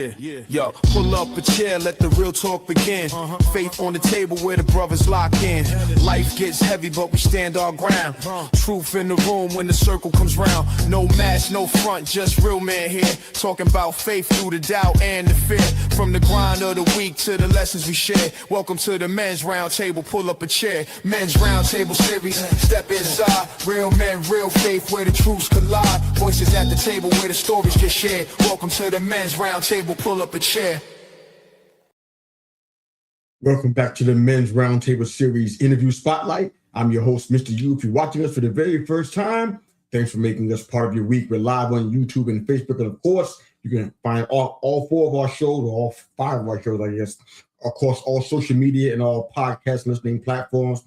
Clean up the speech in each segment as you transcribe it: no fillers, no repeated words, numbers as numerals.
Yo, pull up a chair, let the real talk begin. Faith on the table where the brothers lock in. Life gets heavy, but we stand our ground. Truth in the room when the circle comes round. No mask, no front, just real man here. Talking about faith through the doubt and the fear. From the grind of the week to the lessons we share. Welcome to the men's round table, pull up a chair. Men's round table series, step inside. Real men, real faith where the truths collide. Voices at the table where the stories get shared. Welcome to the men's round table. Pull up a chair. Welcome back to the Men's Roundtable Series Interview Spotlight. I'm your host, Mr. U. If you're watching us for the very first time, thanks for making us part of your week. We're live on YouTube and Facebook, and of course, you can find all four of our shows, or all five of our shows, I guess, across all social media and all podcast listening platforms.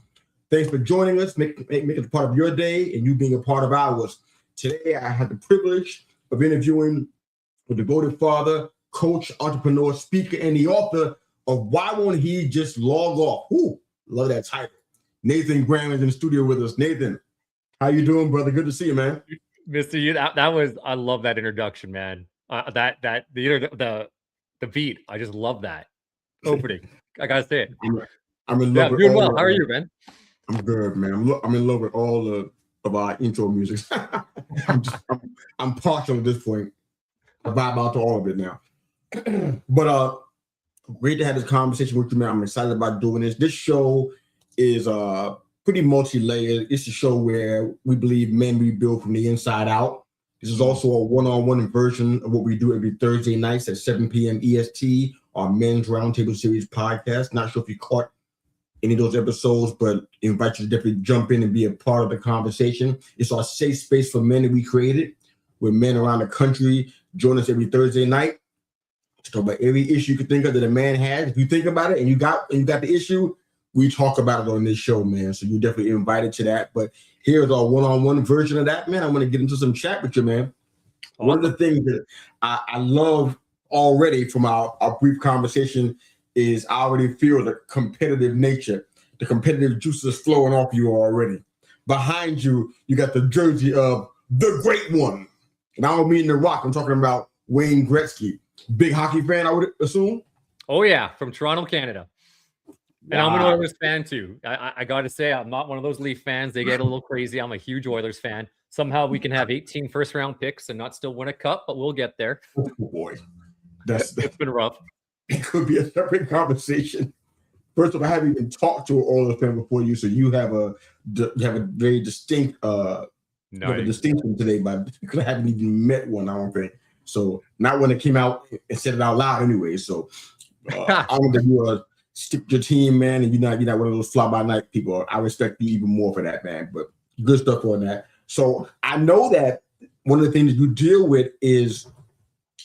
Thanks for joining us, make it part of your day, and you being a part of ours. Today, I had the privilege of interviewing the devoted father, coach, entrepreneur, speaker, and the author of Why Won't He Just Log Off? Ooh, love that title. Nathan Graham is in the studio with us. Nathan, how you doing, brother? Good to see you, man. Mr. U, that was, I love that introduction, man. The beat, I just love that opening. I gotta say it. I'm in love with doing all well. How are you, man? I'm good, man. I'm in love with all of our intro music. I'm partial at this point. I vibe out to all of it now. But great to have this conversation with you, man. I'm excited about doing this. This show is pretty multi-layered. It's a show where we believe men rebuild from the inside out. This is also a one-on-one version of what we do every Thursday nights at 7 p.m. EST, our Men's Roundtable Series podcast. Not sure if you caught any of those episodes, but invite you to definitely jump in and be a part of the conversation. It's our safe space for men that we created, where men around the country join us every Thursday night to talk about every issue you can think of that a man has. If you think about it and you got the issue, we talk about it on this show, man. So you're definitely invited to that. But here's our one-on-one version of that, man. I'm going to get into some chat with you, man. Awesome. One of the things that I love already from our brief conversation is I already feel the competitive nature. The competitive juices flowing off you already. Behind you, you got the jersey of the great one. And I don't mean The Rock. I'm talking about Wayne Gretzky. Big hockey fan, I would assume? Oh, yeah. From Toronto, Canada. And wow. I'm an Oilers fan, too. I got to say, I'm not one of those Leaf fans. They get a little crazy. I'm a huge Oilers fan. Somehow we can have 18 first-round picks and not still win a cup, but we'll get there. Oh, boy. It's been rough. It could be a separate conversation. First of all, I haven't even talked to an Oilers fan before you, so you have a very distinct distinction today, because I haven't even met one, I don't think. So not when it came out and said it out loud anyway. So I want that you stick to your team, man, and you're not one of those fly-by-night people. I respect you even more for that, man. But good stuff on that. So I know that one of the things you deal with is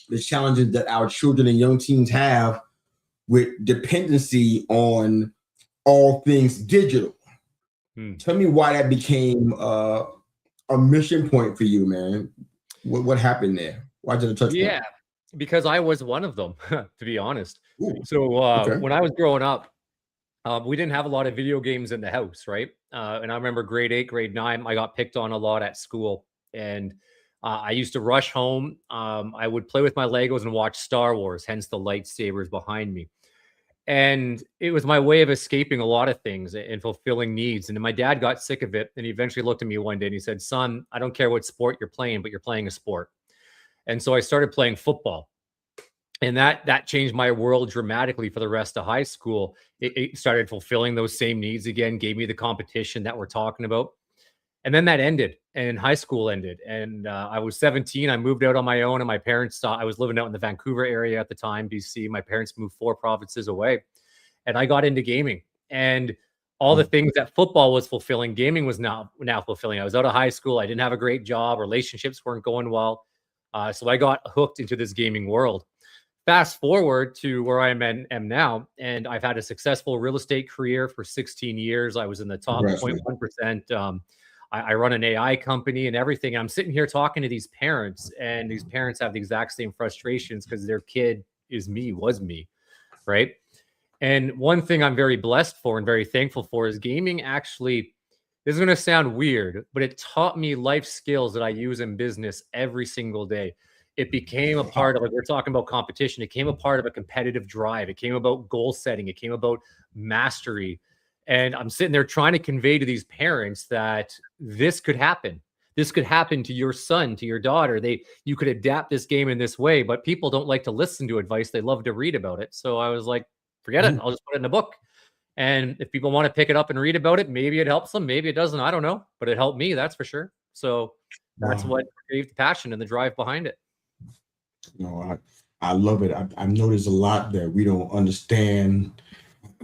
the challenges that our children and young teens have with dependency on all things digital. Tell me why that became a mission point for you, man. What happened there? Why did it touch? Yeah, because I was one of them, to be honest. Ooh, so when I was growing up, we didn't have a lot of video games in the house, right? And I remember grade 8, grade 9, I got picked on a lot at school. And I used to rush home. I would play with my Legos and watch Star Wars, hence the lightsabers behind me. And it was my way of escaping a lot of things and fulfilling needs. And then my dad got sick of it. And he eventually looked at me one day and he said, "Son, I don't care what sport you're playing, but you're playing a sport." And so I started playing football. And that changed my world dramatically for the rest of high school. It started fulfilling those same needs again, gave me the competition that we're talking about. And then that ended and high school ended. And I was 17. I moved out on my own, and my parents thought I was living out in the Vancouver area at the time, BC. My parents moved 4 provinces away, and I got into gaming. And all the things that football was fulfilling, gaming was now fulfilling. I was out of high school. I didn't have a great job. Relationships weren't going well. So I got hooked into this gaming world. Fast forward to where I am now, and I've had a successful real estate career for 16 years. I was in the top 0.1%. I run an AI company and everything. I'm sitting here talking to these parents, and these parents have the exact same frustrations because their kid was me, right? And one thing I'm very blessed for and very thankful for is gaming actually, this is going to sound weird, but it taught me life skills that I use in business every single day. it became a part of, like we're talking about competition, it became a part of a competitive drive. It came about goal setting. It came about mastery. And I'm sitting there trying to convey to these parents that this could happen. This could happen to your son, to your daughter. You could adapt this game in this way, but people don't like to listen to advice. They love to read about it. So I was like, forget it. I'll just put it in a book. And if people want to pick it up and read about it, maybe it helps them. Maybe it doesn't. I don't know. But it helped me. That's for sure. So that's what gave the passion and the drive behind it. No, I love it. I know there's a lot that we don't understand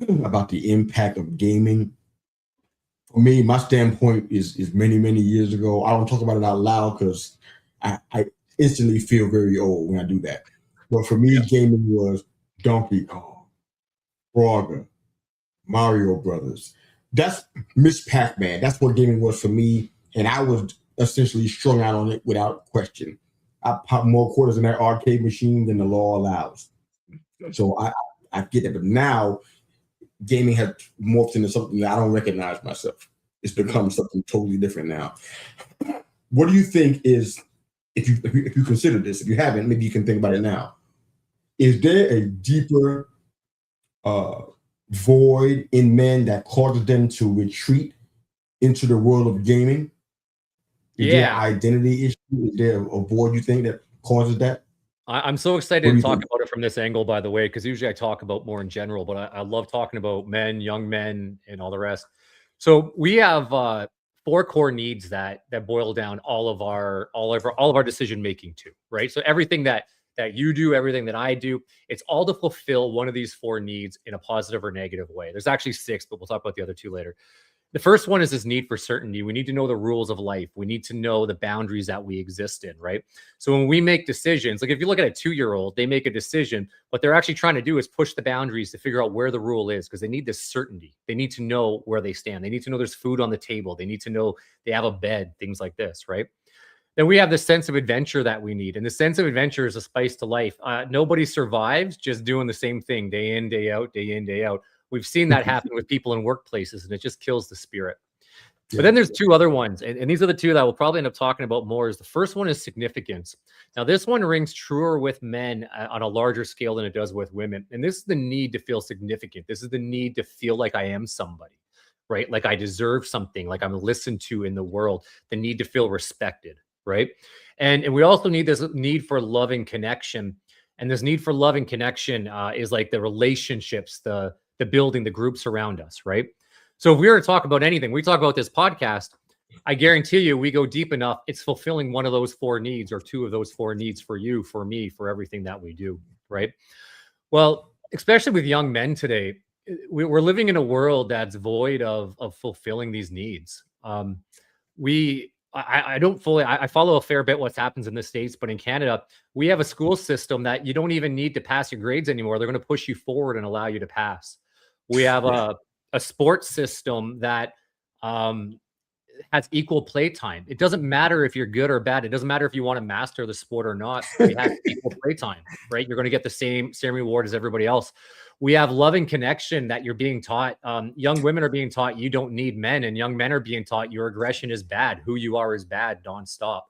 about the impact of gaming. For me, my standpoint is many, many years ago. I don't talk about it out loud because I instantly feel very old when I do that. But for me, gaming was Donkey Kong, Frogger, Mario Brothers. That's Miss Pac-Man. That's what gaming was for me. And I was essentially strung out on it without question. I pop more quarters in that arcade machine than the law allows. So I get that. But now gaming has morphed into something that I don't recognize myself. It's become something totally different now. What do you think is, if you consider this, if you haven't, maybe you can think about it now. Is there a deeper void in men that causes them to retreat into the world of gaming? Is there an identity issue? Is there a void you think that causes that? I'm so excited to talk about it from this angle, by the way, because usually I talk about more in general, but I love talking about men, young men, and all the rest. So we have 4 core needs that boil down all of our decision making too, right? So everything that you do, everything that I do, it's all to fulfill one of these 4 needs in a positive or negative way. There's actually 6, but we'll talk about the other 2 later. The first one is this need for certainty. We need to know the rules of life. We need to know the boundaries that we exist in, right? So when we make decisions, like if you look at a 2-year-old, they make a decision. What they're actually trying to do is push the boundaries to figure out where the rule is, because they need this certainty. They need to know where they stand. They need to know there's food on the table. They need to know they have a bed, things like this, right? Then we have the sense of adventure that we need. And the sense of adventure is a spice to life. Nobody survives just doing the same thing day in, day out, day in, day out. We've seen that happen with people in workplaces, and it just kills the spirit. But then there's 2 other ones, and these are the 2 that we'll probably end up talking about more. Is the first one is significance. Now, this one rings truer with men on a larger scale than it does with women. And this is the need to feel significant. This is the need to feel like I am somebody, right? Like I deserve something, like I'm listened to in the world, the need to feel respected, right? And we also need this need for love and connection. And this need for love and connection is like the relationships, the building, the groups around us, right? So if we were to talk about anything, we talk about this podcast, I guarantee you we go deep enough, it's fulfilling one of those 4 needs or 2 of those 4 needs for you, for me, for everything that we do, right? Well, especially with young men today, we're living in a world that's void of fulfilling these needs. I follow a fair bit what happens in the States, but in Canada, we have a school system that you don't even need to pass your grades anymore. They're going to push you forward and allow you to pass. We have a sports system that has equal play time. It doesn't matter if you're good or bad. It doesn't matter if you want to master the sport or not. We have equal play time, right? You're going to get the same reward as everybody else. We have love and connection that you're being taught. Young women are being taught you don't need men, and young men are being taught your aggression is bad. Who you are is bad, nonstop.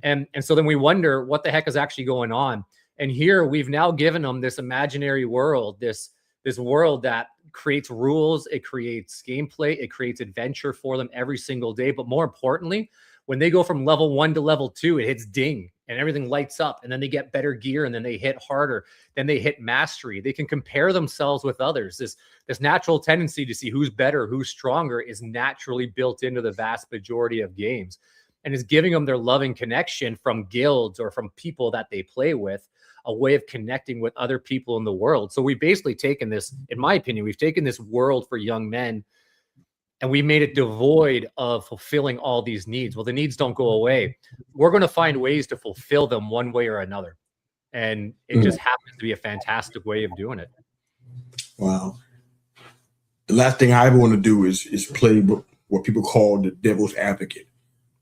And so then we wonder what the heck is actually going on. And here we've now given them this imaginary world, this world that creates rules, it creates gameplay, it creates adventure for them every single day. But more importantly, when they go from level 1 to level 2, it hits ding and everything lights up, and then they get better gear, and then they hit harder, then they hit mastery. They can compare themselves with others. This natural tendency to see who's better, who's stronger is naturally built into the vast majority of games, and is giving them their loving connection from guilds or from people that they play with, a way of connecting with other people in the world. So we've basically taken this, in my opinion, we've taken this world for young men and we made it devoid of fulfilling all these needs. Well, the needs don't go away. We're going to find ways to fulfill them one way or another. And it just happens to be a fantastic way of doing it. Wow. The last thing I ever want to do is play what people call the devil's advocate.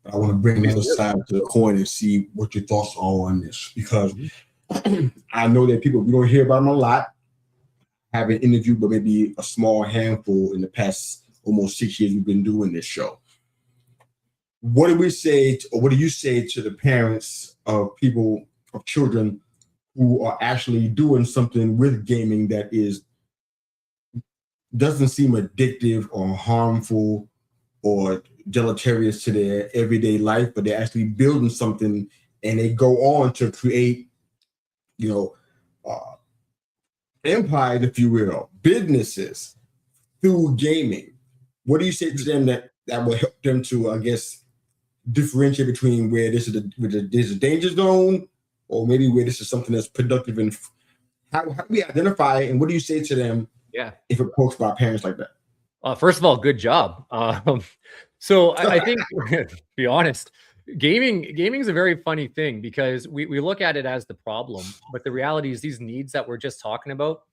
I want to bring the other side to the coin and see what your thoughts are on this, because I know that people, we don't hear about them a lot. I haven't interviewed, but maybe a small handful in the past almost 6 years we've been doing this show. What do we say, or what do you say to the parents of people of children who are actually doing something with gaming that doesn't seem addictive or harmful or deleterious to their everyday life, but they're actually building something, and they go on to create, empires, if you will, businesses through gaming. What do you say to them that will help them to, I guess, differentiate between where there's a danger zone, or maybe where this is something that's productive? And how do we identify, and what do you say to them if approached by parents like that? First of all, good job. So I think, to be honest, gaming is a very funny thing, because we look at it as the problem, but the reality is these needs that we're just talking about.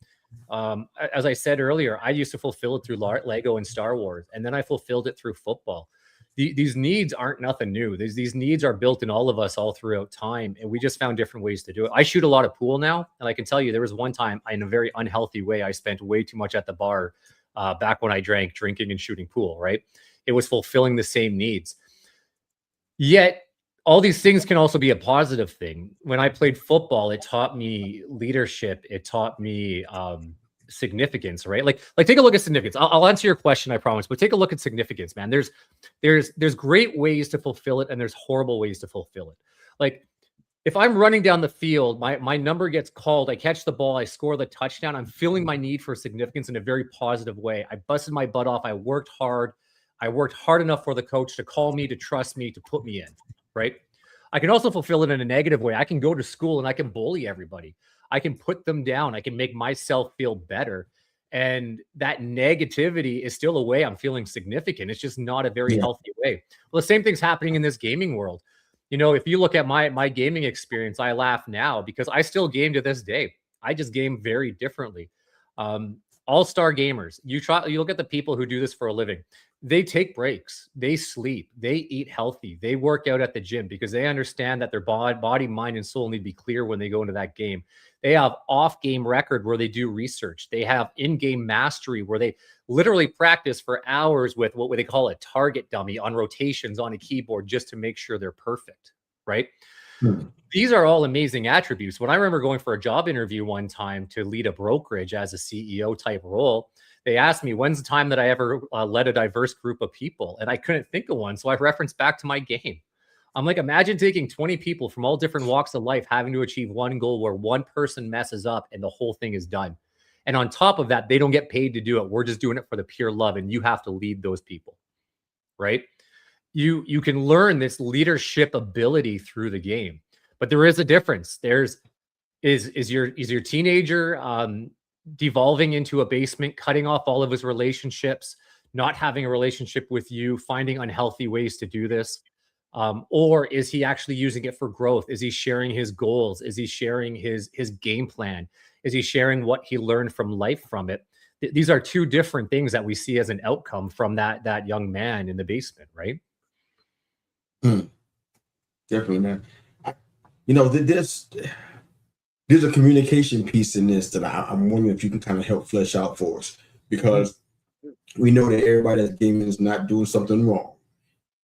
As I said earlier, I used to fulfill it through Lego and Star Wars, and then I fulfilled it through football. These needs aren't nothing new. These needs are built in all of us all throughout time, and we just found different ways to do it. I shoot a lot of pool now, and I can tell you there was one time in a very unhealthy way, I spent way too much at the bar back when I drinking and shooting pool, right? It was fulfilling the same needs. Yet all these things can also be a positive thing. When I played football, it taught me leadership. It taught me significance, right? Like take a look at significance. I'll answer your question, I promise, but take a look at significance, man. There's great ways to fulfill it, and there's horrible ways to fulfill it. Like, if I'm running down the field, my number gets called, I catch the ball, I score the touchdown, I'm feeling my need for significance in a very positive way. I busted my butt off. I worked hard. I worked hard enough for the coach to call me, to trust me, to put me in, right? I can also fulfill it in a negative way. I can go to school and I can bully everybody. I can put them down. I can make myself feel better. And that negativity is still a way I'm feeling significant. It's just not a very healthy way. Well, the same thing's happening in this gaming world. If you look at my gaming experience, I laugh now because I still game to this day. I just game very differently. All-star gamers, you look at the people who do this for a living. They take breaks, they sleep, they eat healthy, they work out at the gym because they understand that their body, mind, and soul need to be clear when they go into that game. They have off-game record where they do research. They have in-game mastery where they literally practice for hours with what they call a target dummy on rotations on a keyboard just to make sure they're perfect, right? These are all amazing attributes. When I remember going for a job interview one time to lead a brokerage as a CEO type role, they asked me, when's the time that I ever led a diverse group of people? And I couldn't think of one. So I referenced back to my game. I'm like, imagine taking 20 people from all different walks of life, having to achieve one goal where one person messes up and the whole thing is done. And on top of that, they don't get paid to do it. We're just doing it for the pure love. And you have to lead those people, right? You can learn this leadership ability through the game, but there is a difference. Is your teenager devolving into a basement, cutting off all of his relationships, not having a relationship with you, finding unhealthy ways to do this? Or is he actually using it for growth? Is he sharing his goals? Is he sharing his game plan? Is he sharing what he learned from life from it? These are two different things that we see as an outcome from that young man in the basement, right? Definitely, man. There's a communication piece in this that I'm wondering if you can kind of help flesh out for us, because we know that everybody that's gaming is not doing something wrong.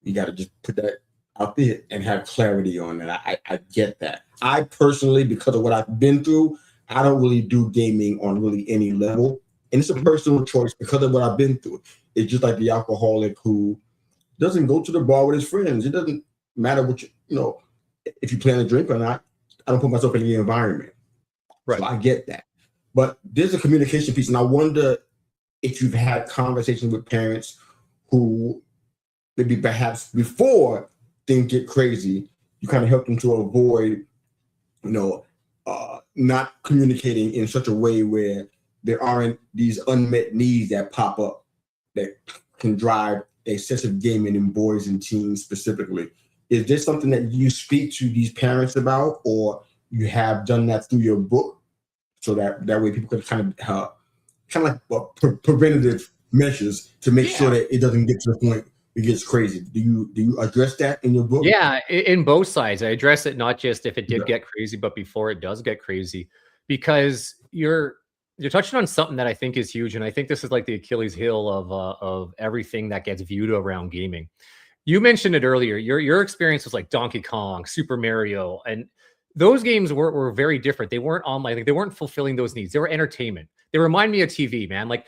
You got to just put that out there and have clarity on it. I get that. I personally, because of what I've been through, I don't really do gaming on really any level. And it's a personal choice because of what I've been through. It's just like the alcoholic who doesn't go to the bar with his friends. It doesn't matter what if you plan to drink or not. I don't put myself in the environment. Right. So I get that. But there's a communication piece. And I wonder if you've had conversations with parents who maybe perhaps before things get crazy, you kind of help them to avoid, not communicating in such a way where there aren't these unmet needs that pop up that can drive excessive gaming in boys and teens specifically. Is this something that you speak to these parents about, or you have done that through your book, so that way people can kind of like preventative measures to make sure that it doesn't get to the point it gets crazy? Do you address that in your book? Yeah, in both sides. I address it not just if it did get crazy, but before it does get crazy, because you're touching on something that I think is huge, and I think this is like the Achilles heel of everything that gets viewed around gaming. You mentioned it earlier. Your experience was like Donkey Kong, Super Mario, and those games were very different. They weren't online. Like, they weren't fulfilling those needs. They were entertainment. They remind me of TV, man. Like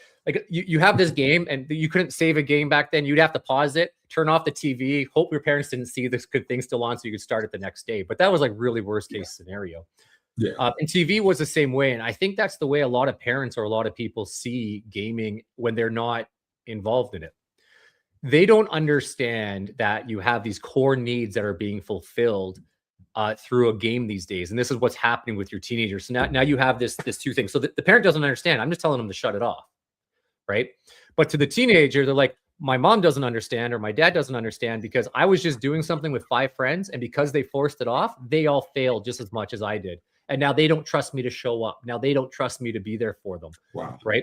you have this game and you couldn't save a game back then. You'd have to pause it, turn off the TV, hope your parents didn't see this good thing still on so you could start it the next day. But that was like really worst case scenario. Yeah. And TV was the same way. And I think that's the way a lot of parents or a lot of people see gaming when they're not involved in it. They don't understand that you have these core needs that are being fulfilled through a game these days. And this is what's happening with your teenagers. So now you have this two things. So the parent doesn't understand. I'm just telling them to shut it off. Right. But to the teenager, they're like, my mom doesn't understand or my dad doesn't understand because I was just doing something with 5 friends. And because they forced it off, they all failed just as much as I did. And now they don't trust me to show up. Now they don't trust me to be there for them. Wow. Right.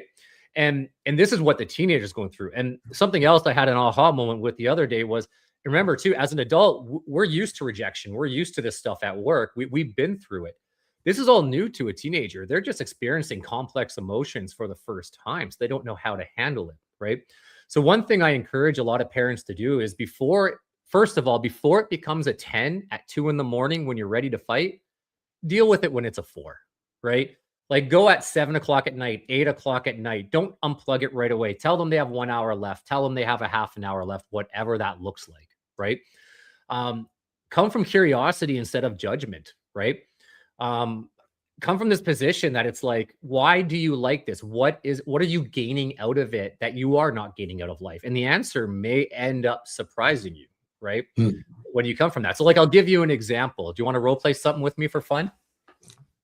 And this is what the teenager's going through. And something else I had an aha moment with the other day was, remember too, as an adult, we're used to rejection. We're used to this stuff at work. We've been through it. This is all new to a teenager. They're just experiencing complex emotions for the first time. So they don't know how to handle it, right? So one thing I encourage a lot of parents to do is first of all, before it becomes a 10 at 2 in the morning when you're ready to fight, deal with it when it's a 4, right? Like, go at 7 o'clock at night, 8 o'clock at night. Don't unplug it right away. Tell them they have 1 hour left. Tell them they have a half an hour left, whatever that looks like, right? Come from curiosity instead of judgment, right? Come from this position that it's like, why do you like this? What are you gaining out of it that you are not gaining out of life? And the answer may end up surprising you, right? When you come from that. So like, I'll give you an example. Do you want to role play something with me for fun?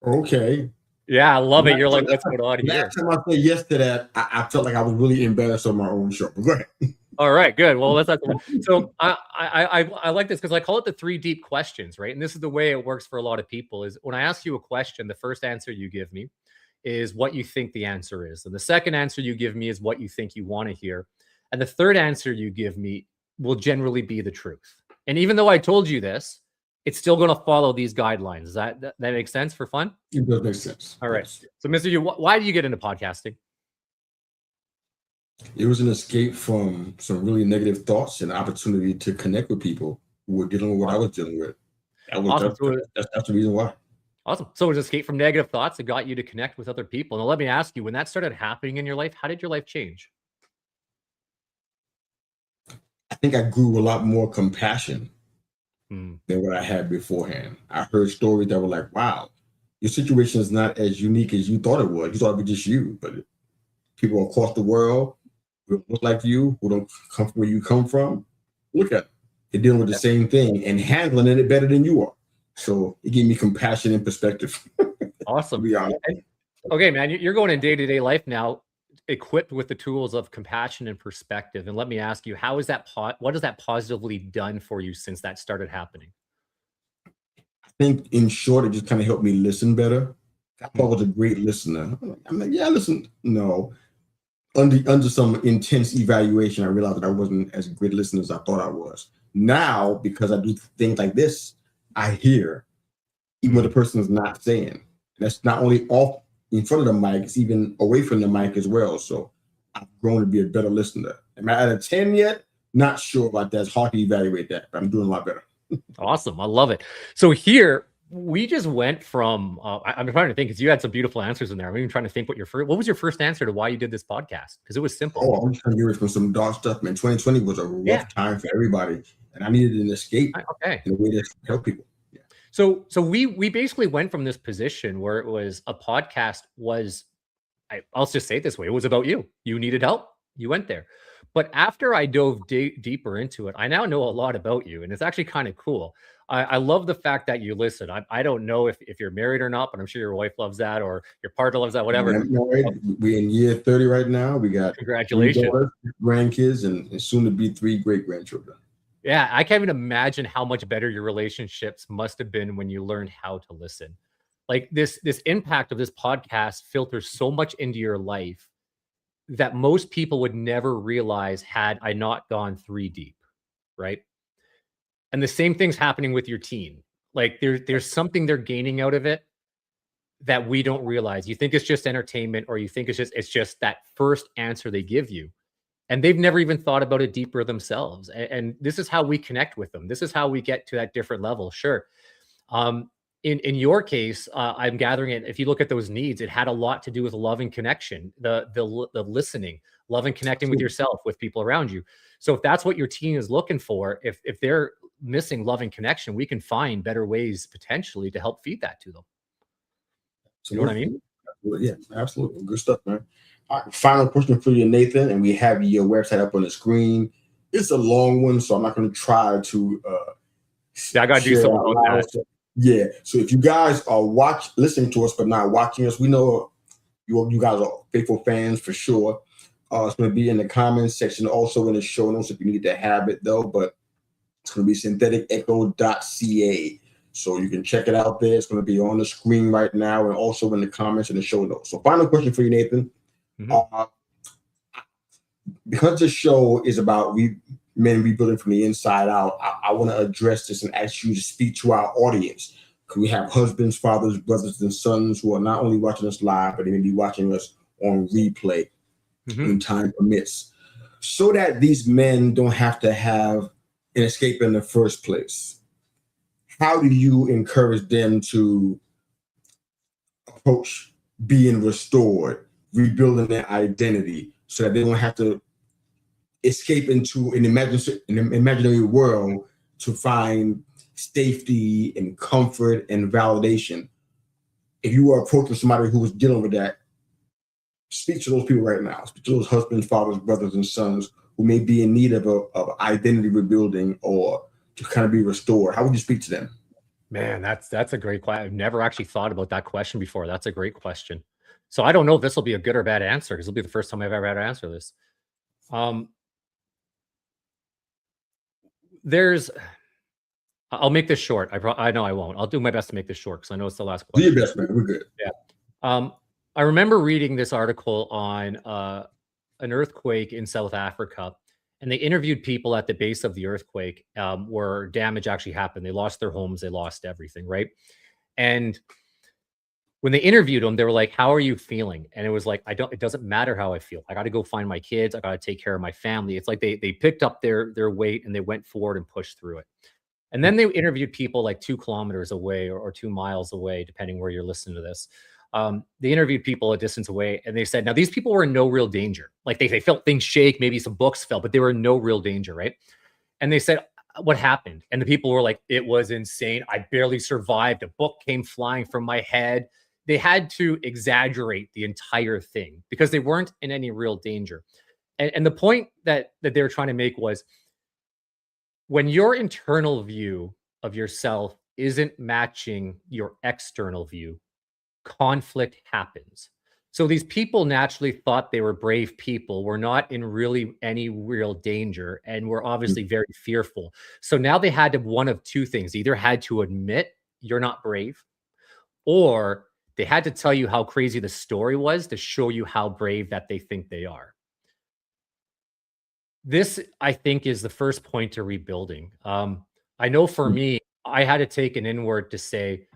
Okay. Yeah, I love it. You're like, what's going on here? Last time I said yes to that, I felt like I was really embarrassed on my own show. But go ahead. All right, good. Well, that's not so. I like this because I call it the 3 deep questions, right? And this is the way it works for a lot of people. Is when I ask you a question, the first answer you give me is what you think the answer is, and the second answer you give me is what you think you want to hear, and the third answer you give me will generally be the truth. And even though I told you this, it's still going to follow these guidelines. Does that makes sense for fun? It does make sense. All right. So, Mr. Yu, why did you get into podcasting? It was an escape from some really negative thoughts and opportunity to connect with people who were dealing with what I was dealing with. Awesome. That's the reason why. Awesome. So it was escape from negative thoughts that got you to connect with other people. Now, let me ask you, when that started happening in your life, how did your life change? I think I grew a lot more compassion Hmm. than what I had beforehand. I heard stories that were like, wow, your situation is not as unique as you thought it was. You thought it was just you, but people across the world who look like you, who don't come from where you come from, look at them. They're dealing with the same thing and handling it better than you are. So it gave me compassion and perspective. Awesome. To be honest. Okay, man, you're going in day-to-day life now, equipped with the tools of compassion and perspective. And let me ask you, how is that what has that positively done for you since that started happening? I think in short, it just kind of helped me listen better. I thought I was a great listener. I'm like, yeah, listen. No. Under some intense evaluation, I realized that I wasn't as great a listener as I thought I was. Now, because I do things like this, I hear even what the person is not saying. And that's not only off in front of the mic, it's even away from the mic as well. So I've grown to be a better listener. Am I at a 10 yet? Not sure about that. It's hard to evaluate that, but I'm doing a lot better. Awesome. I love it. So here we just went from, I'm trying to think because you had some beautiful answers in there. I'm even trying to think what was your first answer to why you did this podcast? Because it was simple. Oh, I'm just trying to get away from some dark stuff, man. 2020 was a rough time for everybody. And I needed an escape in a way to help people. Yeah. So we basically went from this position where it was a podcast was, I'll just say it this way, it was about you. You needed help. You went there. But after I dove deeper into it, I now know a lot about you. And it's actually kind of cool. I love the fact that you listen. I don't know if you're married or not, but I'm sure your wife loves that or your partner loves that, whatever. We're in year 30 right now. We got congratulations, 3 daughters, grandkids, and soon to be 3 great-grandchildren. Yeah, I can't even imagine how much better your relationships must have been when you learned how to listen. Like this impact of this podcast filters so much into your life that most people would never realize had I not gone 3 deep, right? And the same thing's happening with your teen. Like there's something they're gaining out of it that we don't realize. You think it's just entertainment, or you think it's just that first answer they give you. And they've never even thought about it deeper themselves. And this is how we connect with them. This is how we get to that different level. Sure. in your case, I'm gathering it. If you look at those needs, it had a lot to do with love and connection, the listening, love and connecting with yourself, with people around you. So if that's what your teen is looking for, if they're missing love and connection, we can find better ways potentially to help feed that to them. You know what I mean? Yeah, absolutely. Good stuff, man. All right, final question for you, Nathan, and we have your website up on the screen. It's a long one, so I'm not going to try to I got to do something about that. So, yeah. So if you guys are listening to us but not watching us, we know you guys are faithful fans for sure. It's going to be in the comments section, also in the show notes if you need to have it though. But it's going to be syntheticecho.ca. So you can check it out there. It's going to be on the screen right now and also in the comments and the show notes. So final question for you, Nathan. Mm-hmm. Because this show is about men rebuilding from the inside out, I want to address this and ask you to speak to our audience. Because we have husbands, fathers, brothers, and sons who are not only watching us live, but they may be watching us on replay when time permits. So that these men don't have to have an escape in the first place. How do you encourage them to approach being restored, rebuilding their identity, so that they don't have to escape into an imaginary world to find safety and comfort and validation? If you are approaching somebody who is dealing with that, speak to those people right now. Speak to those husbands, fathers, brothers, and sons who may be in need of identity rebuilding or to kind of be restored. How would you speak to them? Man, that's a great question. I've never actually thought about that question before. That's a great question. So I don't know if this will be a good or bad answer, because it'll be the first time I've ever had to answer this. I'll make this short. I know I won't. I'll do my best to make this short because I know it's the last question. Do your best, man. We're good. Yeah. I remember reading this article on an earthquake in South Africa, and they interviewed people at the base of the earthquake where damage actually happened. They lost their homes. They lost everything, right? And when they interviewed them, they were like, "How are you feeling?" And it was like, it doesn't matter how I feel. I got to go find my kids. I got to take care of my family. It's like they picked up their weight and they went forward and pushed through it. And then they interviewed people like 2 kilometers away or 2 miles away, depending where you're listening to this. They interviewed people a distance away, and they said, now these people were in no real danger. Like they felt things shake, maybe some books fell, but they were in no real danger, right? And they said, what happened? And the people were like, it was insane. I barely survived. A book came flying from my head. They had to exaggerate the entire thing because they weren't in any real danger. And the point that they were trying to make was, when your internal view of yourself isn't matching your external view, conflict happens. So these people naturally thought they were brave people, were not in really any real danger, and were obviously very fearful. So now they had to one of two things. Either had to admit you're not brave, or they had to tell you how crazy the story was to show you how brave that they think they are. This, I think, is the first point to rebuilding. I know for me, I had to take an inward to say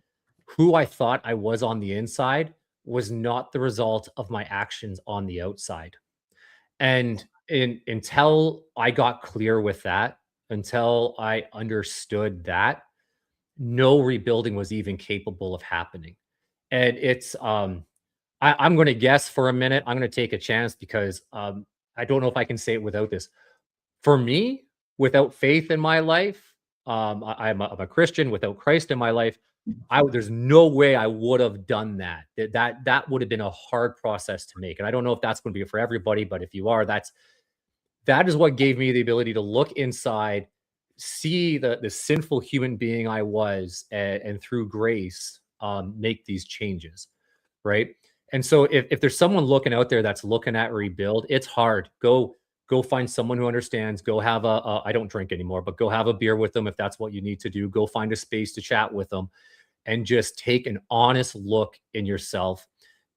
who I thought I was on the inside was not the result of my actions on the outside. And until I got clear with that, until I understood that, no rebuilding was even capable of happening. And it's, I'm going to guess for a minute. I'm going to take a chance because I don't know if I can say it without this. For me, without faith in my life, I'm a Christian. Without Christ in my life, there's no way I would have done that. That would have been a hard process to make. And I don't know if that's going to be for everybody, but if you are, that is what gave me the ability to look inside, see the sinful human being I was, and through grace, make these changes, right? And so if there's someone looking out there that's looking at rebuild, it's hard. Go find someone who understands. Go have I don't drink anymore, but go have a beer with them if that's what you need to do. Go find a space to chat with them and just take an honest look in yourself.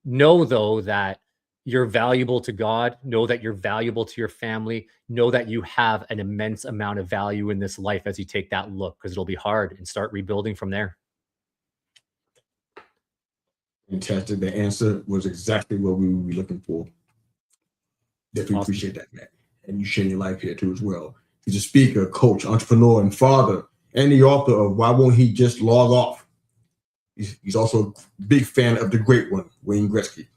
Know, though, that you're valuable to God. Know that you're valuable to your family. Know that you have an immense amount of value in this life as you take that look, because it'll be hard, and start rebuilding from there. Fantastic. The answer was exactly what we would be looking for. Definitely awesome. Appreciate that, Matt. And you sharing your life here too as well. He's a speaker, coach, entrepreneur, and father, and the author of Why Won't He Just Log Off? He's also a big fan of the great one, Wayne Gretzky.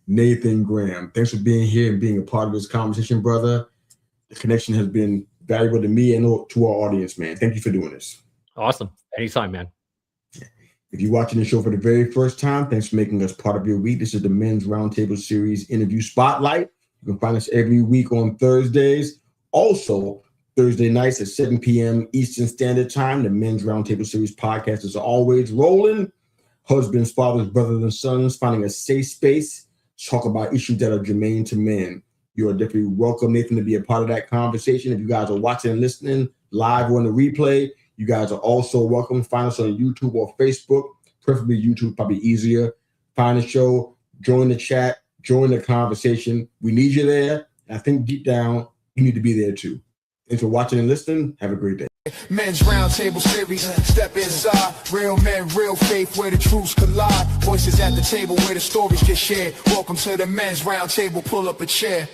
Nathan Graham, thanks for being here and being a part of this conversation, brother. The connection has been valuable to me and to our audience, man. Thank you for doing this. Awesome. Anytime, man. If you're watching the show for the very first time, thanks for making us part of your week. This is the Men's Roundtable Series Interview Spotlight. You can find us every week on Thursdays. Also, Thursday nights at 7 p.m. Eastern Standard Time. The Men's Roundtable Series podcast is always rolling. Husbands, fathers, brothers, and sons finding a safe space to talk about issues that are germane to men. You are definitely welcome, Nathan, to be a part of that conversation. If you guys are watching and listening live or on the replay, you guys are also welcome. Find us on YouTube or Facebook, preferably YouTube, probably easier. Find the show, join the chat, join the conversation. We need you there. And I think deep down, you need to be there too. Thanks for watching and listening. Have a great day. Men's Roundtable Series, step inside. Real men, real faith, where the truths collide. Voices at the table where the stories get shared. Welcome to the Men's Roundtable, pull up a chair.